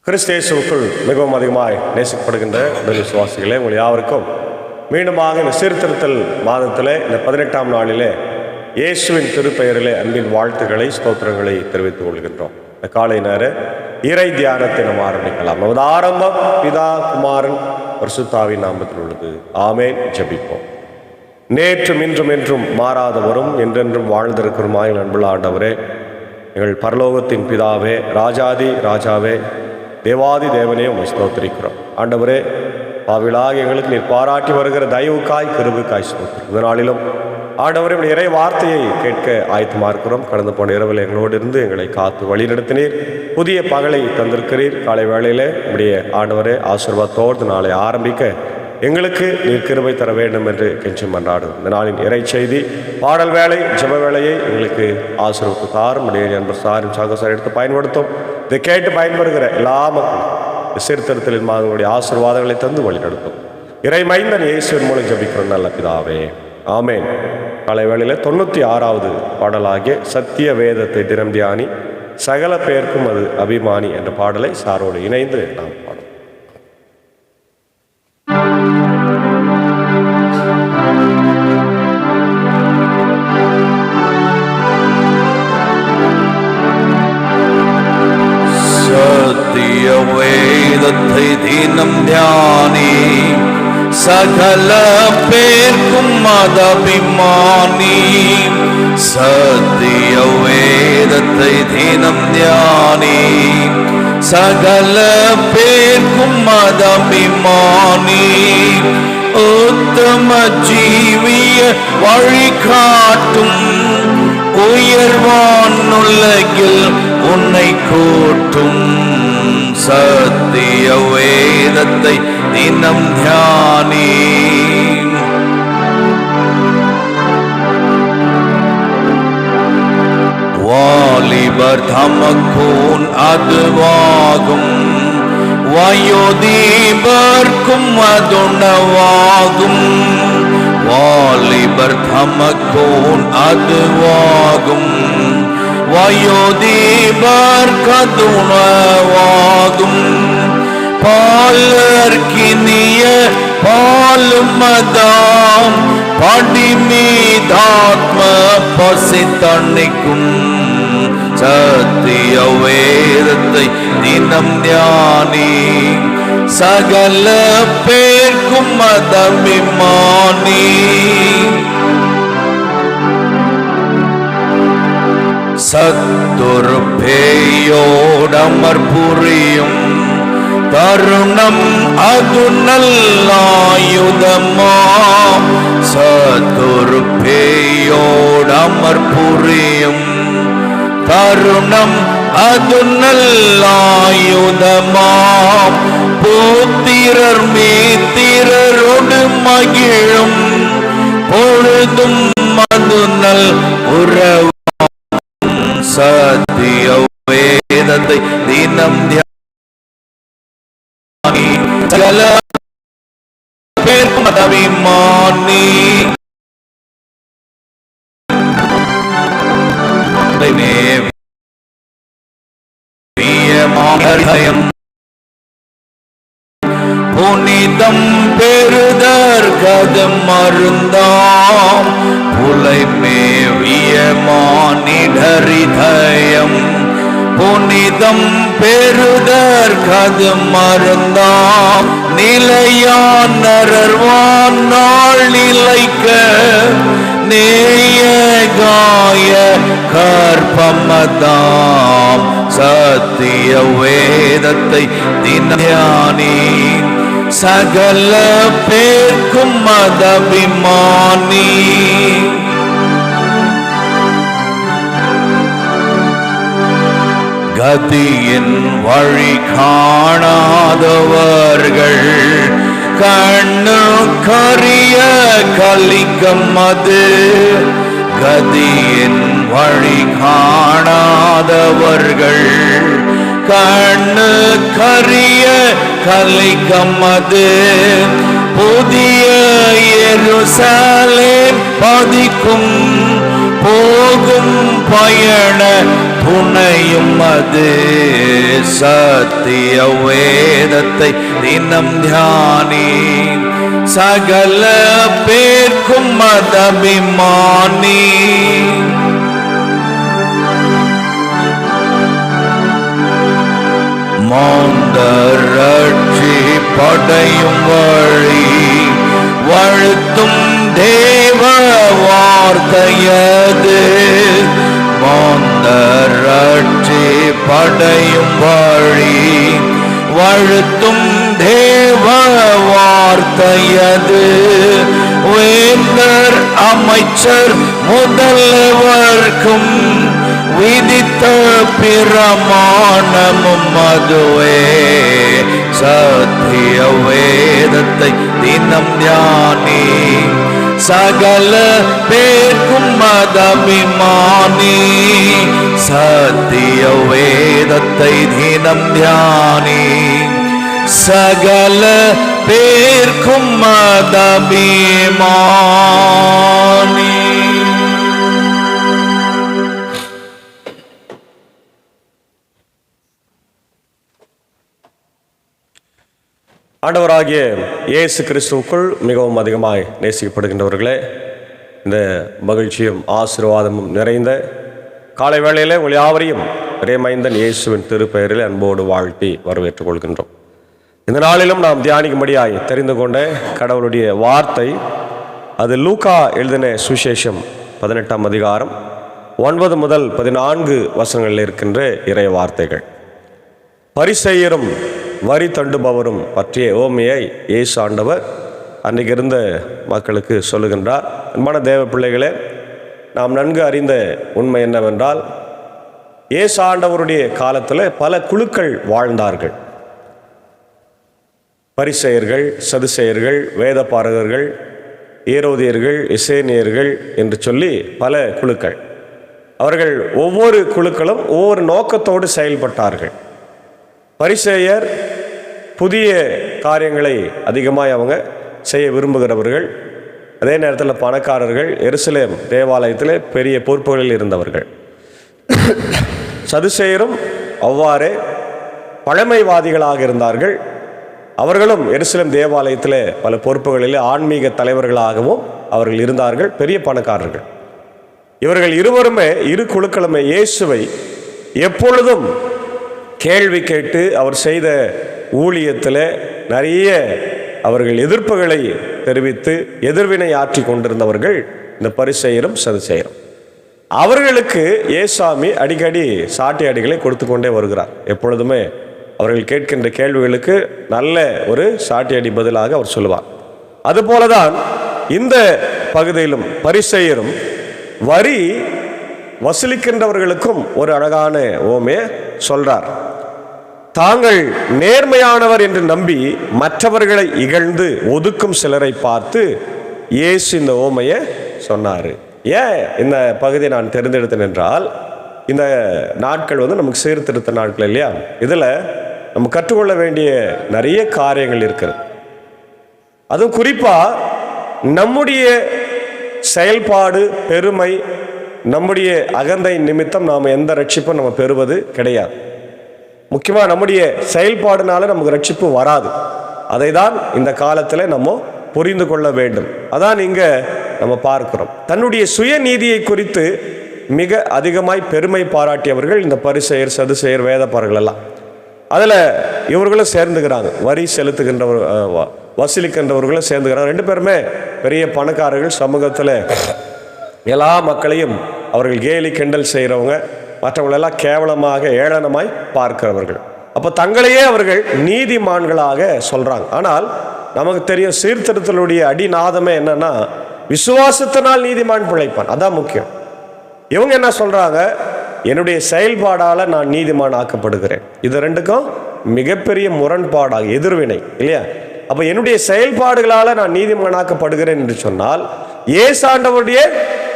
கிறிஸ்தேசுக்குள் மிகவும் அதிகமாய் நேசிக்கப்படுகின்ற விசுவாசிகளே, உங்கள் யாவருக்கும் மீண்டுமாக இந்த சீர்திருத்தல் மாதத்திலே இந்த 18ஆம் நாளிலே இயேசுவின் திருப்பெயரிலே அன்பின் வாழ்த்துக்களை ஸ்தோத்திரங்களை தெரிவித்துக் கொள்கின்றோம். இந்த காலை நேர இறை தியானத்தை நாம் ஆரம்பிக்கலாம். நமது ஆரம்பம் பிதா குமாரன் பரிசுத்தாவின் நாமத்தில் உள்ளது. ஆமேன். ஜெபிப்போம். நேற்றும் இன்றும் என்றும் மாறாதவரும் என்றென்றும் வாழ்ந்திருக்கிறோமாய் அன்புள்ள ஆண்டவரே, எங்கள் பரலோகத்தின் பிதாவே, ராஜாதி ராஜாவே, தேவாதி தேவனே, உம்மை ஸ்தோத்திரிக்கிறோம். ஆண்டவரே, பாவிகளாகிய எங்களுக்கு நீர் பாராட்டி வருகிற தயவுக்காய் கிருபைக்காய் ஸ்தோத்திரம். இந்த நாளிலும் ஆண்டவரே, உடைய இறை வார்த்தையை கேட்க ஆயத்தமாக இருக்கிறோம். கடந்து போன இரவில் எங்களோடு இருந்து எங்களை காத்து வழிநடத்தினீர். புதிய பகலை தந்திருக்கிறீர். காலை வேளையிலே உடைய ஆண்டவரே ஆசீர்வாதத்தோடு நாளை ஆரம்பிக்க எங்களுக்கு நீர் கிருபை தர வேண்டும் என்று கெஞ்சி மன்றாடும். இந்த நாளின் இறை செய்தி பாடல் வேலை ஜெப வேலையை எங்களுக்கு ஆசீர்வத்து தாரும். உடைய நண்பர் சாரும் சாகசாரம் எடுத்து பயன்படுத்தும். இதை கேட்டு பயன்படுகிற எல்லா மக்களும் சீர்திருத்தலின் மாதங்களுடைய ஆசீர்வாதங்களை தந்து வழி நடத்தும். இறை மைந்தன் இயேசுவின் மூலம் ஜெபிக்கிறோம் நல்ல பிதாவே. ஆமேன். காலை வேளையில் 96வது பாடலாகிய சத்திய வேதத்தை தினம் தியானி சகல பேருக்கும் அது அபிமானி என்ற பாடலை சாரோடு இணைந்து நாம் பாடும். சத்திய வேதத்தை தினம் தியானி சகல பேர்க்கும் மதபிமானி. சத்திய வேதத்தை தினம் தியானி சகல பேர்க்கும் மதபிமானி. உத்தம ஜீவிய வழிகாட்டும் உயர்வான் உலகில் உன்னை கூட்டும். சத்திய வேதத்தை தினம் தியானி. வாலிபர் தமக்கூன் அதுவாகும், வயோதீபர்க்கும் அதுணவாகும். வாலிபர் தமக்கூன் அதுவாகும், வயோதீபர் கதுணவாகும். பாலர்கினிய பாலுமதாம் படிமீதாத்ம பசி தணிக்கும். சத்திய வேதத்தை தினம் தியானி சகல பேர்க்கும் மதபிமானி. சத்துரு பேயோடமர் புரியும் தருணம் அது நல்லாயுதமா. சத்துரு பேயோடமர் புரியும் தருணம் அது நல்லாயுதமா. போத்திரர் மீத்திரரோடு மகிழும் பொழுதும் அது நல் உறவு. சத்திய வேதத்தை தினம் தியானி சகல பேர்க்கும் மதபிமானி. புனிதம் பெறுதற் கது மருந்தாம், புலை மேவிய மானிடரிதயம். புனிதம் பெறுதற் கது மருந்தாம், நிலையானரர்வான் நாள் நிலைக்க. நேய காய கற்பமதாம். சத்திய வேதத்தை தியானி சகல பேர்க்கும் மதபிமானி. கதியின் வழி காணாதவர்கள் கண்ணு கரிய கலிக்கம் அது. கதியின் வழி காணாதவர்கள் கண்ணு கரிய கலிக்கம் அது. புதிய எருசலேம் பதிக்கும் போகும் பயண புனையும் அது சத்திய வேதத்தை தினம் தியானி சகல பேர்க்கும் மதபிமானி மாந்தரட்சி படையும் வழி வாழ்த்தும் தேவ வார்த்தையது மாந்தரட்சி படையும் வழி வாழ்த்தும் தேவ வார்த்தையது வேந்தர் அமைச்சர் முதல்வர்க்கும் விதித்த பிரமாணமும் அதுவே சத்திய வேதத்தை தினம் தியானி சகல பேர்க்கும் மதபிமானி சத்திய வேதத்தை தினம் தியானி சகல பேர்க்கும் மதபிமானி. ஆண்டவராகிய இயேசு கிறிஸ்துவுக்குள் மிகவும் அதிகமாய் நேசிக்கப்படுகின்றவர்களே, இந்த மகிழ்ச்சியும் ஆசீர்வாதமும் நிறைந்த காலை வேளையிலே உங்கள் யாவரையும் இறைமைந்தன் இயேசுவின் திருப்பெயரில் அன்போடு வாழ்த்தி வரவேற்றுக் கொள்கின்றோம். இந்த நாளிலும் நாம் தியானிக்கும்படியாய் தெரிந்து கொண்ட கடவுளுடைய வார்த்தை அது லூக்கா எழுதின சுவிசேஷம் 18ஆம் அதிகாரம் 9 முதல் 14 வசனங்களில் இருக்கின்ற இறை வார்த்தைகள். பரிசேயரும் வரி தண்டுபவரும் பற்றிய ஓமையை இயேசு ஆண்டவர் அன்றைக்கு இருந்த மக்களுக்கு சொல்லுகின்றார். அன்பான தேவ பிள்ளைகளே, நாம் நன்கு அறிந்த உண்மை என்னவென்றால், இயேசு ஆண்டவருடைய காலத்தில் பல குழுக்கள் வாழ்ந்தார்கள். பரிசேயர்கள், சதுசேயர்கள், வேதபாரகர்கள், ஏரோதியர்கள், எசேனியர்கள் என்று சொல்லி பல குழுக்கள். அவர்கள் ஒவ்வொரு குழுக்களும் ஒவ்வொரு நோக்கத்தோடு செயல்பட்டார்கள். பரிசேயர் புதிய காரியங்களை அதிகமாக அவங்க செய்ய விரும்புகிறவர்கள். அதே நேரத்தில் பணக்காரர்கள், எருசலேம் தேவாலயத்தில் பெரிய பொறுப்புகளில் இருந்தவர்கள். சதுசேயரும் அவ்வாறே பழமைவாதிகளாக இருந்தார்கள். அவர்களும் எருசலேம் தேவாலயத்தில் பல பொறுப்புகளில் ஆன்மீக தலைவர்களாகவும் அவர்கள் இருந்தார்கள், பெரிய பணக்காரர்கள். இவர்கள் இருவருமே, இரு குழுக்களுமே இயேசுவை எப்பொழுதும் கேள்வி கேட்டு அவர் செய்த ஊழியத்தில் நிறைய அவர்கள் எதிர்ப்புகளை தெரிவித்து எதிர்வினை ஆற்றி கொண்டிருந்தவர்கள் இந்த பரிசேயரும் சதுசேயரும். அவர்களுக்கு இயேசுசாமி அடிக்கடி சாட்டி அடிகளை கொடுத்து கொண்டே வருகிறார். எப்பொழுதுமே அவர்கள் கேட்கின்ற கேள்விகளுக்கு நல்ல ஒரு சாட்டி அடி பதிலாக அவர் சொல்லுவார். அதுபோலதான் இந்த பகுதியிலும் பரிசேயரும் வரி வசூலிக்கின்றவர்களுக்கும் ஒரு அழகான ஓமையை சொல்றார். தாங்கள் நேர்மையானவர் என்று நம்பி மற்றவர்களை இகழ்ந்து ஒதுக்கும் சிலரை பார்த்து இயேசு இந்த ஓமையை சொன்னார். ஏன் இந்த பகுதியை நான் தேர்ந்தெடுத்தேன் என்றால், இந்த நாட்கள் நமக்கு சீர்திருத்த நாட்கள் இல்லையா? இதில் நம்ம கற்றுக்கொள்ள வேண்டிய நிறைய காரியங்கள் இருக்கிறது. அதுவும் குறிப்பாக நம்முடைய செயல்பாடு, பெருமை, நம்முடைய அகந்தை நிமித்தம் நாம் எந்த ரட்சிப்பும் நம்ம பெறுவது கிடையாது. முக்கியமாக நம்முடைய செயல்பாடுனால நமக்கு ரட்சிப்பு வராது. அதை தான் இந்த காலத்தில் நம்ம புரிந்து கொள்ள வேண்டும். அதான் இங்கே நம்ம பார்க்கிறோம். தன்னுடைய சுயநீதியை குறித்து மிக அதிகமாய் பெருமை பாராட்டியவர்கள் இந்த பரிசேயர், சதுசேயர், வேதபாரகர்கள் எல்லாம். அதில் இவர்களும் சேர்ந்துக்கிறாங்க. வரி செலுத்துகின்றவர், வசூலிக்கின்றவர்களும் சேர்ந்துக்கிறாங்க. ரெண்டு பேருமே பெரிய பணக்காரர்கள். சமூகத்தில் எல்லா மக்களையும் அவர்கள் கேலி கிண்டல் செய்கிறவங்க, மற்றவங்களெல்லாம் கேவலமாக ஏளனமாய் பார்க்கிறவர்கள். அப்போ தங்களையே அவர்கள் நீதிமான்களாக சொல்கிறாங்க. ஆனால் நமக்கு தெரியும், சீர்திருத்தலுடைய அடிநாதமே என்னன்னா, விசுவாசத்தினால் நீதிமான் பிழைப்பான். அதான் முக்கியம். இவங்க என்ன சொல்கிறாங்க? என்னுடைய செயல்பாடால் நான் நீதிமான் ஆக்கப்படுகிறேன். இது ரெண்டுக்கும் மிகப்பெரிய முரண்பாடாக எதிர்வினை இல்லையா? அப்போ என்னுடைய செயல்பாடுகளால் நான் நீதிமானாக்கப்படுகிறேன் என்று சொன்னால், ஏசாண்டவருடைய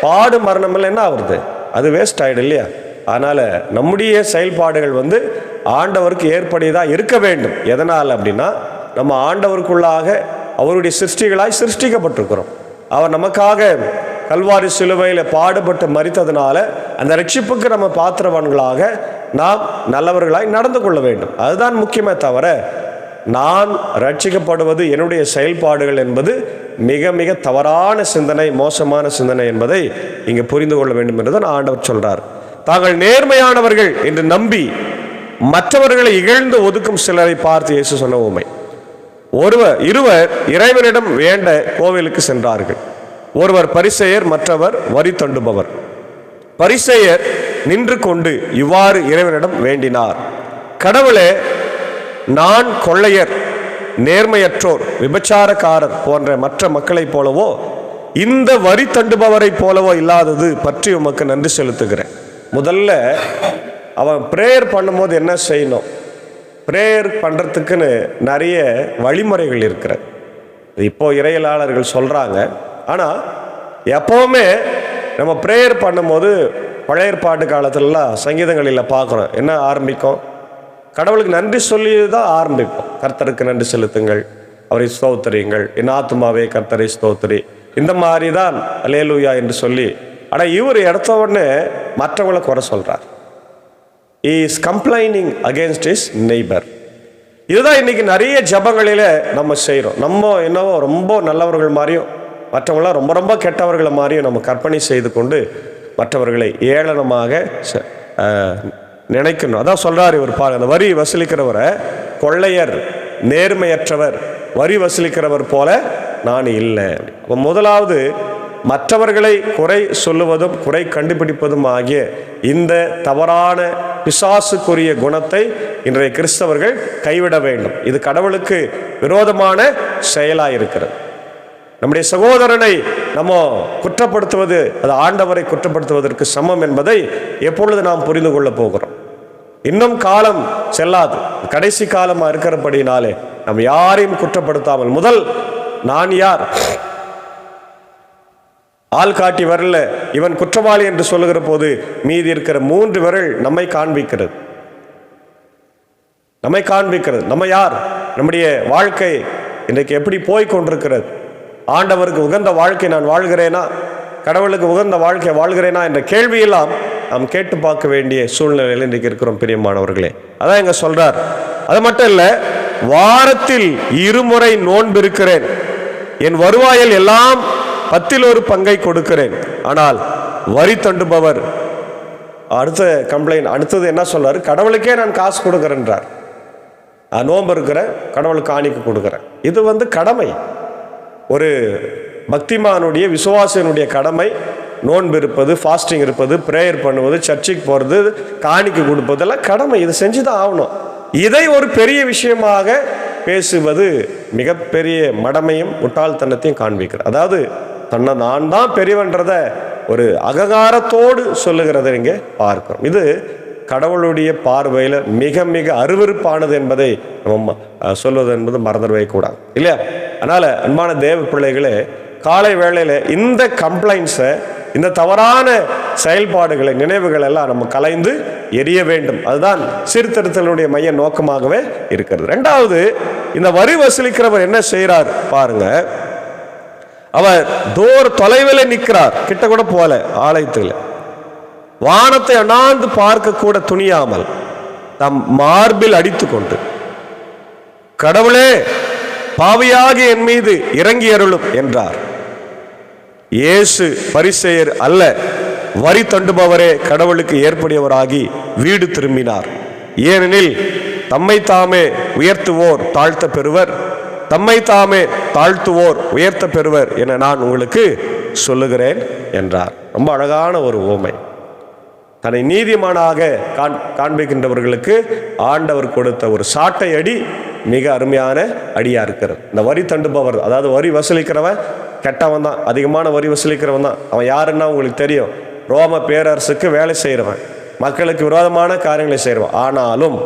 பாடு மரணமில்லை என்ன ஆகுறது? அது வேஸ்ட் ஆகிடும் இல்லையா? அதனால் நம்முடைய செயல்பாடுகள் ஆண்டவருக்கு ஏற்படையதாக இருக்க வேண்டும். எதனால் அப்படின்னா, நம்ம ஆண்டவருக்குள்ளாக அவருடைய சிருஷ்டிகளாய் சிருஷ்டிக்கப்பட்டிருக்கிறோம். அவர் நமக்காக கல்வாரி சிலுவையில் பாடுபட்டு மரித்ததுனால அந்த ரட்சிப்புக்கு நம்ம பாத்திரவான்களாக நாம் நல்லவர்களாய் நடந்து கொள்ள வேண்டும். அதுதான் முக்கியமே தவிர நான் ரட்சிக்கப்படுவது என்னுடைய செயல்பாடுகள் என்பது மிக மிக தவறான சிந்தனை, மோசமான சிந்தனை என்பதை இங்கே புரிந்து கொள்ள வேண்டும் என்றுதான் ஆண்டவர் சொல்றார். தாங்கள் நேர்மையானவர்கள் என்று நம்பி மற்றவர்களை இகழ்ந்து ஒதுக்கும் சிலரை பார்த்து இயேசு சொன்ன உண்மை. இருவர் இறைவனிடம் வேண்ட கோவிலுக்கு சென்றார்கள். ஒருவர் பரிசேயர், மற்றவர் வரி தண்டுபவர். பரிசேயர் நின்று கொண்டு இவ்வாறு இறைவனிடம் வேண்டினார்: கடவுளே, நான் கொள்ளையர், நேர்மையற்றோர், விபச்சாரக்காரர் போன்ற மற்ற மக்களைப் போலவோ இந்த வரி தண்டுபவரை போலவோ இல்லாதது பற்றி உமக்கு நன்றி செலுத்துகிறேன். முதல்ல அவன் ப்ரேயர் பண்ணும்போது என்ன செய்யணும்? ப்ரேயர் பண்ணுறதுக்குன்னு நிறைய வழிமுறைகள் இருக்கிறது. இப்போ இறையலாளர்கள் சொல்கிறாங்க. ஆனால் எப்போவுமே நம்ம ப்ரேயர் பண்ணும்போது பழைய ஏற்பாட்டு காலத்துலலாம் சங்கீதங்களில் பார்க்குறோம். என்ன ஆரம்பிக்கும்? கடவுளுக்கு நன்றி சொல்லி தான் ஆரம்பிக்கும். கர்த்தருக்கு நன்றி செலுத்துங்கள், அவரை ஸ்தோத்திரியுங்கள், என் ஆத்துமாவே கர்த்தரை ஸ்தோத்திரி, இந்த மாதிரி தான் அல்லேலூயா என்று சொல்லி. ஆனால் இவர் எடுத்த உடனே மற்றவங்களை குறை சொல்கிறார். He is complaining against his neighbor. இதுதான் இன்னைக்கு நிறைய ஜபங்களில் நம்ம செய்கிறோம். நம்ம என்னவோ ரொம்ப நல்லவர்கள் மாதிரியும் மற்றவங்களாம் ரொம்ப ரொம்ப கெட்டவர்களை மாதிரியும் நம்ம கற்பனை செய்து கொண்டு மற்றவர்களை ஏளனமாக நினைக்கணும். அதான் சொல்றாரு இவர். பாருங்க, அந்த வரி வசூலிக்கிறவரை கொள்ளையர், நேர்மையற்றவர், வரி வசூலிக்கிறவர் போல நான் இல்லை. அப்போ முதலாவது மற்றவர்களை குறை சொல்லுவதும் குறை கண்டுபிடிப்பதும் ஆகிய இந்த தவறான பிசாசுக்குரிய குணத்தை இன்றைய கிறிஸ்தவர்கள் கைவிட வேண்டும். இது கடவுளுக்கு விரோதமான செயலாயிருக்கிறது. நம்முடைய சகோதரனை நம்ம குற்றப்படுத்துவது அது ஆண்டவரை குற்றப்படுத்துவதற்கு சமம் என்பதை எப்பொழுது நாம் புரிந்து கொள்ள போகிறோம்? இன்னும் காலம் செல்லாது, கடைசி காலமாக இருக்கிறபடினாலே நாம் யாரையும் குற்றப்படுத்தாமல் முதல் நான் யார், ஆள் காட்டி வரல இவன் குற்றவாளி என்று சொல்லுகிற போது மீதி இருக்கிற 3 விரல் நம்மை காண்பிக்கிறது. நம்ம யார், நம்முடைய வாழ்க்கை இன்றைக்கு எப்படி போய் கொண்டிருக்கிறது, ஆண்டவருக்கு உகந்த வாழ்க்கை நான் வாழ்கிறேனா, கடவுளுக்கு உகந்த வாழ்க்கை வாழ்கிறேனா என்ற கேள்வியெல்லாம் நாம் கேட்டு பார்க்க வேண்டிய சூழ்நிலையில் இன்றைக்கு இருக்கிறோம் பிரியமானவர்களே. அதான் இங்க சொல்றார். அது மட்டும் இல்லை, வாரத்தில் 2 முறை நோன்பு இருக்கிறேன், என் வருவாயில் எல்லாம் 10ல் 1 பங்கை கொடுக்கிறேன். ஆனால் வரி தண்டுபவர் அடுத்த கம்ப்ளைண்ட், அடுத்தது என்ன சொல்றாரு? கடவுளுக்கே நான் காசு கொடுக்குறேன்றார். நோன்பு இருக்கிறேன், கடவுளுக்கு காணிக்கை கொடுக்குறேன். இது கடமை. ஒரு பக்திமானுடைய விசுவாசனுடைய கடமை நோன்பு இருப்பது, ஃபாஸ்டிங் இருப்பது, ப்ரேயர் பண்ணுவது, சர்ச்சுக்கு போகிறது, காணிக்கை கொடுப்பதெல்லாம் கடமை. இதை செஞ்சுதான் ஆகணும். இதை ஒரு பெரிய விஷயமாக பேசுவது மிகப்பெரிய மடமையும் முட்டாள்தனத்தையும் காண்பிக்கிறது. அதாவது தன்னை நான் தான் பெரியவன்றத ஒரு அகங்காரத்தோடு சொல்லுகிறத இங்கே பார்க்கிறோம். இது கடவுளுடைய பார்வையில் மிக மிக அருவருப்பானது என்பதை நம்ம சொல்வது என்பது மறந்துடவே கூடாது, இல்லையா? அதனால் அன்பான தேவ பிள்ளைகளே, காலை வேளையில் இந்த கம்ப்ளைண்ட்ஸை, இந்த தவறான செயல்பாடுகளை, நினைவுகள் எல்லாம் நம்ம கலைந்து எரிய வேண்டும். அதுதான் சீர்திருத்தலுடைய மைய நோக்கமாகவே இருக்கிறது. 2வது, இந்த வரி வசூலிக்கிறவர் என்ன செய்கிறார் பாருங்க. அவர் தொலைவில் நிற்கிறார், கிட்ட கூட போல, ஆலயத்தில் வானத்தை அண்ணாந்து பார்க்க கூட துணியாமல் தம் மார்பில் அடித்து கொண்டு, கடவுளே, பாவியாகி என் மீது இறங்கி அருளும் என்றார். இயேசு பரிசேயர் அல்ல, வரி தண்டுபவரே கடவுளுக்கு ஏற்புடையவராகி வீடு திரும்பினார். ஏனெனில் தம்மை தாமே உயர்த்துவோர் தாழ்த்த பெறுவர், தம்மை தாமே தாழ்த்துவோர் உயர்த்த பெறுவர் என நான் உங்களுக்கு சொல்லுகிறேன் என்றார். ரொம்ப அழகான ஒரு உவமை. தன்னை நீதிமானாக காண்பிக்கின்றவர்களுக்கு ஆண்டவர் கொடுத்த ஒரு சாட்டை அடி மிக அருமையான அடியா இருக்கிறது. இந்த வரி தண்டுபவர், அதாவது வரி வசூலிக்கிறவன் கெட்டவன் தான், அதிகமான வரி வசூலிக்கிறவன் தான். அவன் யாருன்னா உங்களுக்கு தெரியும், ரோம பேரரசுக்கு வேலை செய்கிறவன், மக்களுக்கு விரோதமான காரியங்களை செய்கிறவன். ஆனாலும்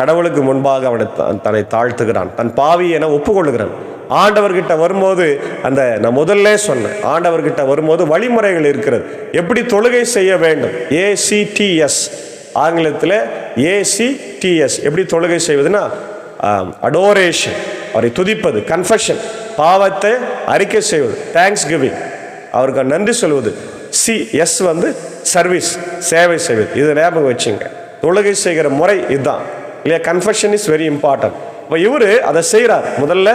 கடவுளுக்கு முன்பாக அவனை தன்னை தாழ்த்துகிறான், தன் பாவி என ஒப்புக்கொள்ளுகிறான். ஆண்டவர்கிட்ட வரும்போது நான் முதல்ல சொன்னேன், ஆண்டவர்கிட்ட வரும்போது வழிமுறைகள் இருக்கிறது. எப்படி தொழுகை செய்ய வேண்டும், ACTS, ஆங்கிலத்தில் ACTS. எப்படி தொழுகை செய்வதுன்னா அடோரேஷன், அவரை துதிப்பது, கன்ஃபெஷன், பாவத்தை அறிக்கை செய்வது, தேங்க்ஸ் கிவிங், அவருக்கு நன்றி சொல்வது, எஸ் வந்து சர்வீஸ், சேவை செய்வது. இது ஞாபகம் வச்சுங்க. தொழுகை செய்கிற முறை இதுதான் இல்லையா? Confession is very important. இப்போ இவர் அதை செய்கிறார். முதல்ல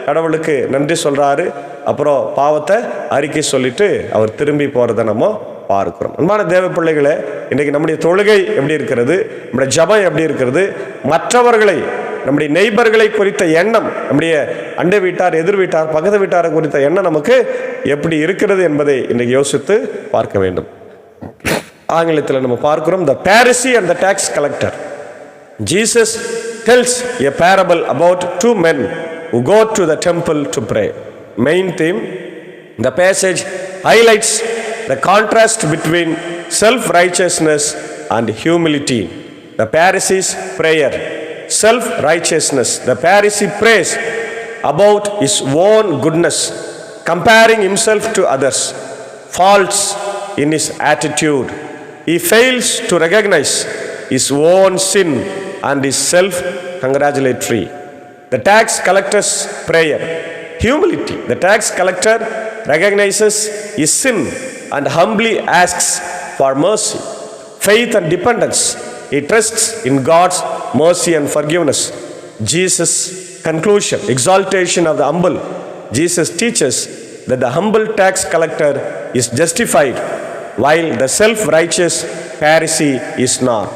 கடவுளுக்கு நன்றி சொல்கிறாரு, அப்புறம் பாவத்தை அறிக்கை சொல்லிட்டு அவர் திரும்பி போகிறத நம்ம பார்க்கிறோம். அன்பான தேவ பிள்ளைகளே, இன்றைக்கு நம்முடைய தொழுகை எப்படி இருக்கிறது, நம்முடைய ஜபம் எப்படி இருக்கிறது, மற்றவர்களை, நம்முடைய நெய்பர்களை குறித்த எண்ணம், நம்முடைய அண்டை வீட்டார், எதிர் வீட்டார், பக்கத்து வீட்டாரை குறித்த எண்ணம் நமக்கு எப்படி இருக்கிறது என்பதை இன்றைக்கு யோசித்து பார்க்க வேண்டும். ஆங்கிலத்தில் நம்ம பார்க்கிறோம், the Pharisee and the tax collector. Jesus tells a parable about two men who go to the temple to pray. Main theme, the passage highlights the contrast between self-righteousness and humility. The Pharisee's prayer, self-righteousness. The Pharisee prays about his own goodness, comparing himself to others, faults in his attitude. He fails to recognize his own sin and is self-congratulatory. The tax collector's prayer, humility. The tax collector recognizes his sin and humbly asks for mercy. Faith and dependence. He trusts in God's mercy and forgiveness. Jesus' conclusion, exaltation of the humble. Jesus teaches that the humble tax collector is justified while the self-righteous Pharisee is not.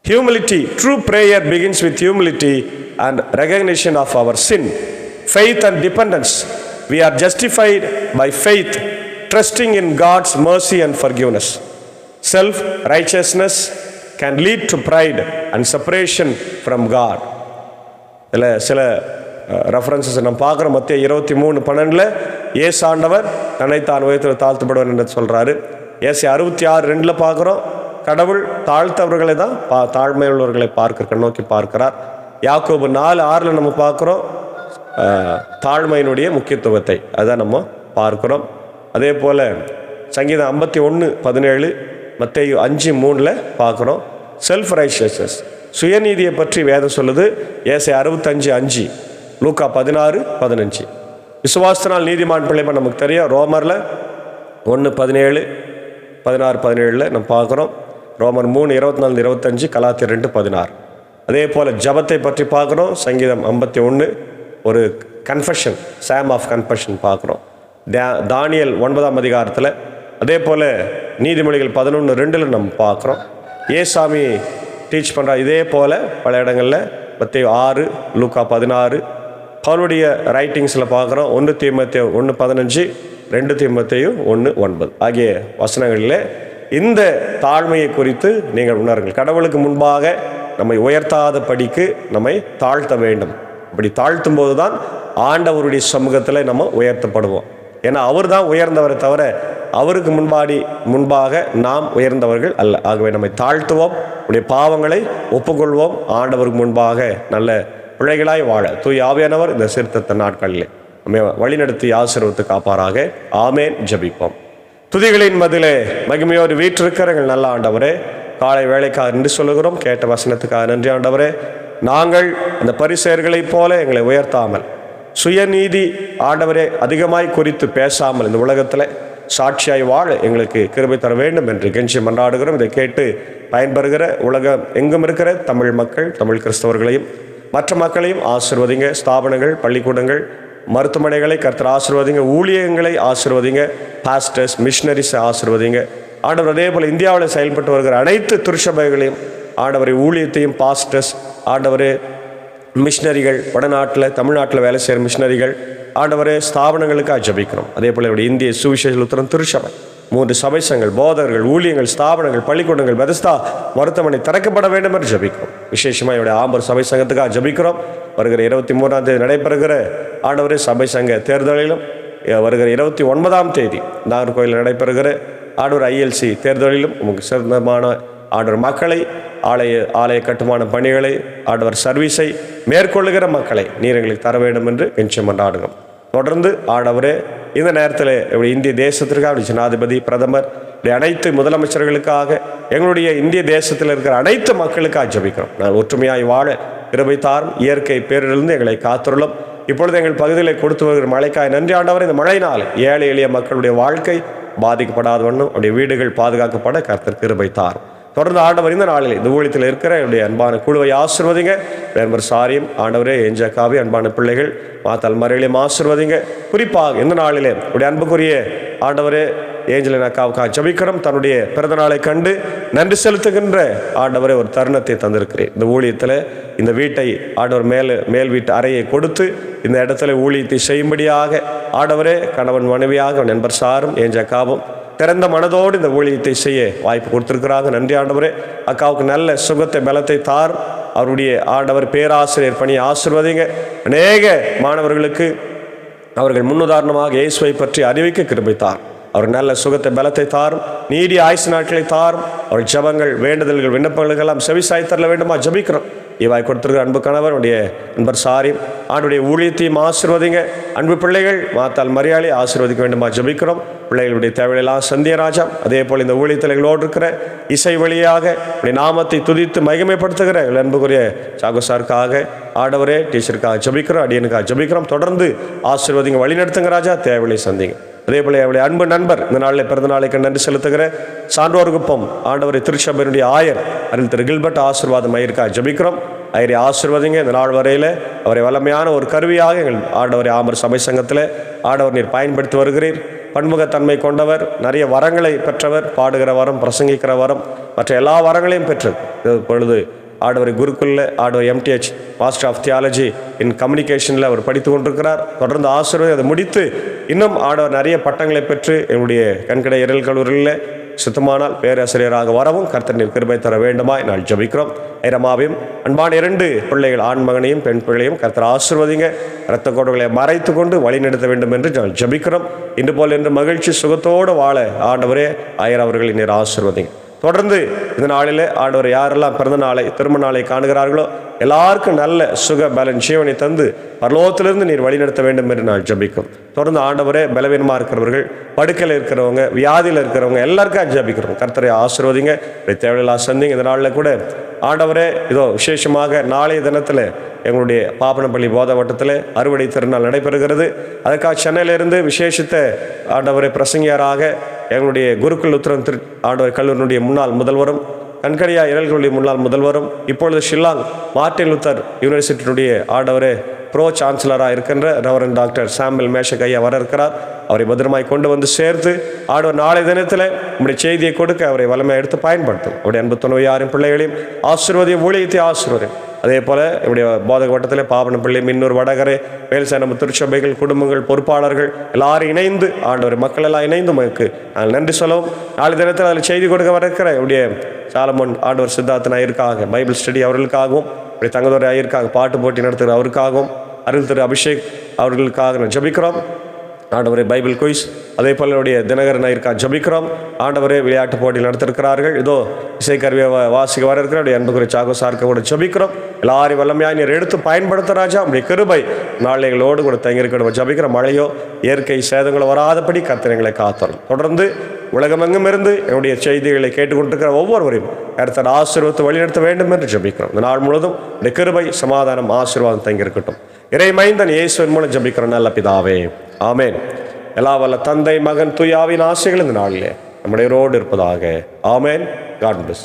Humility, true prayer begins with humility and recognition of our sin. Faith and dependence. We are justified by faith, trusting in God's mercy and forgiveness. Self-righteousness can lead to pride and separation from God. இதில் சில references நம்ம பார்க்குறோம். மத்திய 23:12 இயேசு ஆண்டவர் தன்னைத்தான் உயர்த்தி தாழ்த்தப்படுவார் என்று சொல்கிறாரு. ஏசி 66:2 பார்க்குறோம், கடவுள் தாழ்த்தவர்களை தான் தாழ்மையுள்ளவர்களை நோக்கி பார்க்கிறார். யாக்கோபு 4:6 நம்ம பார்க்குறோம் தாழ்மையினுடைய முக்கியத்துவத்தை, அதான் நம்ம பார்க்குறோம். அதே போல் சங்கீதம் 51:17, மத்தேயு 5:3 பார்க்குறோம் செல்ஃப் ரைச்சியஸ்னஸ், சுயநீதியை பற்றி வேதம் சொல்லுது. ஏசை 65:5, லூக்கா 16:15. விசுவாசத்தினால் நீதிமான் பிள்ளைப்ப நமக்கு தெரியும். ரோமரில் 1:17, 16-17 நம்ம பார்க்குறோம். ரோமர் 3:24-25, கலாத்தியர் 2:16. அதே போல் ஜபத்தை பற்றி பார்க்குறோம். சங்கீதம் 51 ஒரு கன்ஃபெஷன், சாம் ஆஃப் கன்ஃபெஷன் பார்க்குறோம். தானியல் 9ஆம் அதிகாரத்தில். அதே போல் நீதிமொழிகள் 11:2 நம்ம பார்க்குறோம். ஏசாமி டீச் பண்ணுற இதே போல் பல இடங்களில் மத்தேயு 6, லூக்கா 16, பவுலுடைய ரைட்டிங்ஸில் பார்க்குறோம். 1 தீமோத்தேயு 1:15, 2 தீமோத்தேயு 1:9 ஆகிய வசனங்களில் இந்த தாழ்மையை குறித்து நீங்கள் உணருங்கள். கடவுளுக்கு முன்பாக நம்மை உயர்த்தாத படிக்கு நம்மை தாழ்த்த வேண்டும். அப்படி தாழ்த்தும் போது தான் ஆண்டவருடைய சமூகத்தில் நம்ம உயர்த்தப்படுவோம். ஏன்னா அவர் தான் உயர்ந்தவரை தவிர அவருக்கு முன்பாக நாம் உயர்ந்தவர்கள் அல்ல. ஆகவே நம்மை தாழ்த்துவோம், நம்முடைய பாவங்களை ஒப்புக்கொள்வோம், ஆண்டவருக்கு முன்பாக நல்ல பிள்ளைகளாய் வாழ தூய் ஆவியானவர் இந்த சீர்திருத்த நாட்களில் நம்மை வழிநடத்தி ஆசீர்வதித்து காப்பாராக. ஆமேன். ஜெபிப்போம். துதிகளின் மதிலே மகிமையோடு வீற்றிருக்கிற எங்கள் நல்ல ஆண்டவரே, காலை வேலைக்காக நன்றி சொல்லுகிறோம். கேட்ட வசனத்துக்காக நன்றி ஆண்டவரே. நாங்கள் அந்த பரிசேயர்களைப் போல எங்களை உயர்த்தாமல், சுயநீதி ஆண்டவரே அதிகமாய் குறித்து பேசாமல் இந்த உலகத்தில் சாட்சியாய் வாழ எங்களுக்கு கிருபை தர வேண்டும் என்று கெஞ்சி மன்றாடுகிறோம். இதை கேட்டு பயன்பெறுகிற உலகம் எங்கும் இருக்கிற தமிழ் மக்கள், தமிழ் கிறிஸ்தவர்களையும் மற்ற மக்களையும் ஆசீர்வதிங்க. ஸ்தாபனங்கள், பள்ளிக்கூடங்கள், மருத்துவமனைகளை கர்த்தர் ஆசீர்வதிங்க. ஊழியங்களை ஆசீர்வதிங்க. பாஸ்டர்ஸ், மிஷனரிஸை ஆசீர்வதிங்க ஆண்டவர். அதே போல் இந்தியாவில் செயல்பட்டு வருகிற அனைத்து திருச்சபைகளையும் ஆண்டவரை, ஊழியத்தையும், பாஸ்டர்ஸ் ஆண்டவரே, மிஷனரிகள், வடநாட்டில் தமிழ்நாட்டில் வேலை செய்கிற மிஷனரிகள் ஆண்டவரே, ஸ்தாபனங்களுக்காக ஜபிக்கிறோம். அதே போல் இவருடைய இந்திய சுவிசேஷ லுத்தரன் திருச்சபை, 3 சபை சங்கங்கள், போதகர்கள், ஊழியங்கள், ஸ்தாபனங்கள், பள்ளிக்கூடங்கள், பெதஸ்தா மருத்துவமனை திறக்கப்பட வேண்டும் என்று ஜபிக்கிறோம். விசேஷமாக இவருடைய ஆம்பர் சபை சங்கத்துக்காக ஜபிக்கிறோம். வருகிற 23ஆம் தேதி நடைபெறுகிற ஆண்டவரே சபை சங்க தேர்தலிலும், வருகிற 29ஆம் தேதி நாகர்கோயிலில் நடைபெறுகிற ஆண்டவர் ILC தேர்தலிலும் உங்களுக்கு சிறந்தமான ஆண்டவர் மக்களை, ஆலய கட்டுமான பணிகளை, ஆண்டவர் சர்வீஸை மேற்கொள்ளுகிற மக்களை நீர் எங்களுக்கு தர வேண்டும் என்று கெஞ்சி மன்றாடுகிறோம். தொடர்ந்து ஆண்டவரே இந்த நேரத்தில் இந்திய தேசத்திற்காக ஜனாதிபதி, பிரதமர், அனைத்து முதலமைச்சர்களுக்காக, எங்களுடைய இந்திய தேசத்தில் இருக்கிற அனைத்து மக்களுக்காக ஜபிக்கிறோம். நான் ஒற்றுமையாய் வாழ கிருபை தாரும். இயற்கை பேரிலிருந்து எங்களை காத்துள்ளோம். இப்பொழுது எங்கள் பகுதியில் கொடுத்து வருகிற மழைக்காய் நன்றி ஆண்டவர். இந்த மழையினால் ஏழை எளிய மக்களுடைய வாழ்க்கை பாதிக்கப்படாத வண்ணம் அவருடைய வீடுகள் பாதுகாக்கப்பட கர்த்தர் கிருபை தாரும். தொடர்ந்து ஆண்டவர் இந்த நாளில் இந்த ஊழியத்தில் இருக்கிற என்னுடைய அன்பான குழுவை ஆசீர்வதிங்க. நண்பர் சாரியும் ஆண்டவரே, ஏஞ்சக்காவி அன்பான பிள்ளைகள் மாத்தால் மறையிலையும் ஆசீர்வதிங்க. குறிப்பாக இந்த நாளிலே உடைய அன்புக்குரிய ஆண்டவரே ஏஞ்சலின் அக்காவுக்காக ஜெபிக்கிறோம். தன்னுடைய பிறந்த நாளை கண்டு நன்றி செலுத்துகின்ற ஆண்டவரே ஒரு தருணத்தை தந்திருக்கிறேன். இந்த ஊழியத்தில் இந்த வீட்டை ஆண்டவர் மேல் வீட்டு அறையை கொடுத்து இந்த இடத்துல ஊழியத்தை செய்யும்படியாக ஆண்டவரே கணவன் மனைவியாக நண்பர் சாரும் ஏஞ்சக்காவும் திறந்த மனதோடு இந்த ஊழியத்தை செய்ய வாய்ப்பு கொடுத்திருக்கிறாங்க. நன்றி ஆண்டவரே. அக்காவுக்கு நல்ல சுகத்தை பலத்தை தார். அவருடைய ஆண்டவர் பேராசிரியர் பணியை ஆசீர்வதிங்க. அநேக மாணவர்களுக்கு அவர்கள் முன்னுதாரணமாக இயேசுவை பற்றி அறிவிக்க கிருபை தார். அவர் நல்ல சுகத்தை பலத்தை தாரும். நீடிய ஆயுசு நாட்களை தாரும். அவர் ஜபங்கள் வேண்டுதல்கள் விண்ணப்பங்களுக்கு எல்லாம் செவிசாய் தரல வேண்டுமா ஜபிக்கிறோம். இவாய் கொடுத்திருக்கிற அன்பு கணவர் உடைய நண்பர் சாரி ஆண்டுடைய ஊழியத்தையும் ஆசீர்வதிங்க. அன்பு பிள்ளைகள் மாத்தால் மரியாதை ஆசீர்வதிக்க வேண்டுமா ஜபிக்கிறோம். பிள்ளைகளுடைய தேவையெல்லாம் சந்தியராஜா அதே போல் இந்த ஊழியத்தில் எங்களோடு இருக்கிற இசை வழியாக உடைய நாமத்தை துதித்து மகிமைப்படுத்துகிற அன்புக்குரிய சாகுசாருக்காக ஆண்டவரே டீச்சருக்காக ஜபிக்கிறோம். அடியனுக்காக ஜபிக்கிறோம். தொடர்ந்து ஆசீர்வதிங்க, வழிநடத்துங்க ராஜா, தேவையை சந்திங்க. அதே போல அவருடைய அன்பு நண்பர் இந்த நாளில் பிறந்த நாளைக்கு நன்றி செலுத்துகிற சான்றோர் குப்பம் ஆண்டவரை திருச்சபையினுடைய ஆயர் அருள் திரு கில்பர்ட் ஆசீர்வாதம் ஐயருக்காக ஜபிக்கிறோம். ஐயரை ஆசீர்வதிங்க. இந்த நாள் வரையில் அவரை வல்லமையான ஒரு கருவியாக எங்கள் ஆண்டவரை ஆமர் சபை சங்கத்தில் ஆண்டவர் நீர் பயன்படுத்தி வருகிறீர். பன்முகத்தன்மை கொண்டவர், நிறைய வரங்களை பெற்றவர், பாடுகிற வரம், பிரசங்கிக்கிற வரம், மற்ற எல்லா வரங்களையும் பெற்று இப்பொழுது ஆண்டவர் குருக்குள்ள ஆண்டவர் MTH மாஸ்டர் ஆஃப் தியாலஜி இன் கம்யூனிகேஷனில் அவர் படித்து கொண்டிருக்கிறார். தொடர்ந்து ஆசீர்வாதம் அதை முடித்து இன்னும் ஆண்டவர் நிறைய பட்டங்களை பெற்று என்னுடைய கண்கடை இரல் கல்லூரியில் சுத்தமானால் பேராசிரியராக வரவும் கர்த்தர் நீர் கிருபை தர வேண்டுமாய் நான் ஜபிக்கிறோம். ஐரமாவையும் அன்பான 2 பிள்ளைகள் ஆண் மகனையும் பெண் பிள்ளையும் கர்த்தர் ஆசீர்வதிங்க. இரத்த கோடுகளை மறைத்து கொண்டு வழிநடத்த வேண்டும் என்று நான் ஜபிக்கிறோம். இன்று போல் என்று மகிழ்ச்சி சுகத்தோடு வாழ ஆண்டவரே ஆயர் அவர்களை நீர் ஆசீர்வதிங்க. தொடர்ந்து இந்த நாளில் ஆண்டவர் யாரெல்லாம் பிறந்த நாளை திருமண நாளை காணுகிறார்களோ எல்லாருக்கும் நல்ல சுக பலன் ஜீவனை தந்து பரலோகத்திலிருந்து நீர் வழிநடத்த வேண்டும் என்று நான் ஜபிக்கும். தொடர்ந்து ஆண்டவரே பலவீனமாக இருக்கிறவர்கள், படுக்கையில் இருக்கிறவங்க, வியாதியில் இருக்கிறவங்க எல்லாருக்கும் ஜபிக்கிறோம். கர்த்தரை ஆசீர்வதிங்க, தேவையில்லாம் சந்திங்க. இந்த நாளில் கூட ஆண்டவரே இதோ விசேஷமாக நாளைய தினத்தில் எங்களுடைய பாப்பனப்பள்ளி போத வட்டத்தில் அறுவடை திருநாள் நடைபெறுகிறது. அதற்காக சென்னையிலிருந்து விசேஷித்த ஆண்டவரை பிரசங்கியாராக எங்களுடைய குருக்குல் உத்திரம் ஆண்டவர் கல்லூரியினுடைய முன்னாள் முதல்வரும் கண்கடியா இரல்களுடைய முன்னாள் முதல்வரும் இப்பொழுது ஷில்லாங் மார்ட்டின் லூத்தர் யூனிவர்சிட்டியினுடைய ஆண்டவரே ப்ரோ சான்சலராக இருக்கின்ற ரெவரண்ட் டாக்டர் சாமுவேல் மேஷக் ஐயா வர இருக்கிறார். அவரை பத்திரமாய் கொண்டு வந்து சேர்த்து ஆண்டவர் நாளை தினத்தில் நம்முடைய செய்தியை கொடுக்க அவரை வல்லமையாக எடுத்து பயன்படுத்தும். அவருடைய அன்பு துணைவியாரின் பிள்ளைகளையும் ஆசீர்வதிய ஊழியத்தை ஆசீர்வதியும். அதே போல் என்னுடைய போதக வட்டத்தில் பாவனப்பள்ளி, மின்னூர், வடகரை, வேல்சேனம் திருச்சபைகள், குடும்பங்கள், பொறுப்பாளர்கள் எல்லாரும் இணைந்து ஆண்டவர் மக்கள் எல்லாம் இணைந்து நமக்கு நாங்கள் நன்றி சொல்லவும். நாளை தினத்தில் அதில் செய்தி கொடுக்க வர இருக்கிற என்னுடைய சாலமோன் ஆண்டவர் சித்தார்த்தன் ஐயருக்காக பைபிள் ஸ்டடி அவர்களுக்காகவும், இப்படி தங்கதுரை ஐயருக்காக பாட்டு போட்டி நடத்துகிற அவருக்காகவும், அருள் திரு அபிஷேக் அவர்களுக்காக நான் ஜபிக்கிறோம். ஆண்டவரே பைபிள் குயிஸ் அதே போல் என்னுடைய தினகரன் ஐயருக்காக ஜபிக்கிறோம். ஆண்டவரே விளையாட்டு போட்டி நடத்திருக்கிறார்கள். இதோ இசைக்கருவியை வாசிக்க வர இருக்கிற என்னுடைய அன்புக்குரிய சாகோசார்க்க கூட ஜபிக்கிறோம். எல்லாரையும் வல்லமையாக நீர் எடுத்து பயன்படுத்த ராஜா. நம்முடைய கிருபை நாளைகளோடு கூட தங்கியிருக்க ஜபிக்கிற மழையோ இயற்கை சேதங்களோ வராதபடி கர்த்தர் எங்களை காத்தரும். தொடர்ந்து உலகமெங்கும் இருந்து என்னுடைய செய்திகளை கேட்டுக்கொண்டிருக்கிற ஒவ்வொருவரையும் கர்த்தர் ஆசீர்வதித்து வழிநடத்த வேண்டும் என்று ஜபிக்கிறோம். இந்த நாள் முழுவதும் இந்த கிருபை, சமாதானம், ஆசீர்வாதம் தங்கியிருக்கட்டும். இறைமைந்தன் இயேசுவின் மூலம் ஜபிக்கிற நல்ல பிதாவே, ஆமேன். எல்லா வல்ல தந்தை, மகன், தூய ஆவியின் ஆசைகள் இந்த நாளிலே நம்முடைய ரோடு இருப்பதாக. ஆமேன். God plus.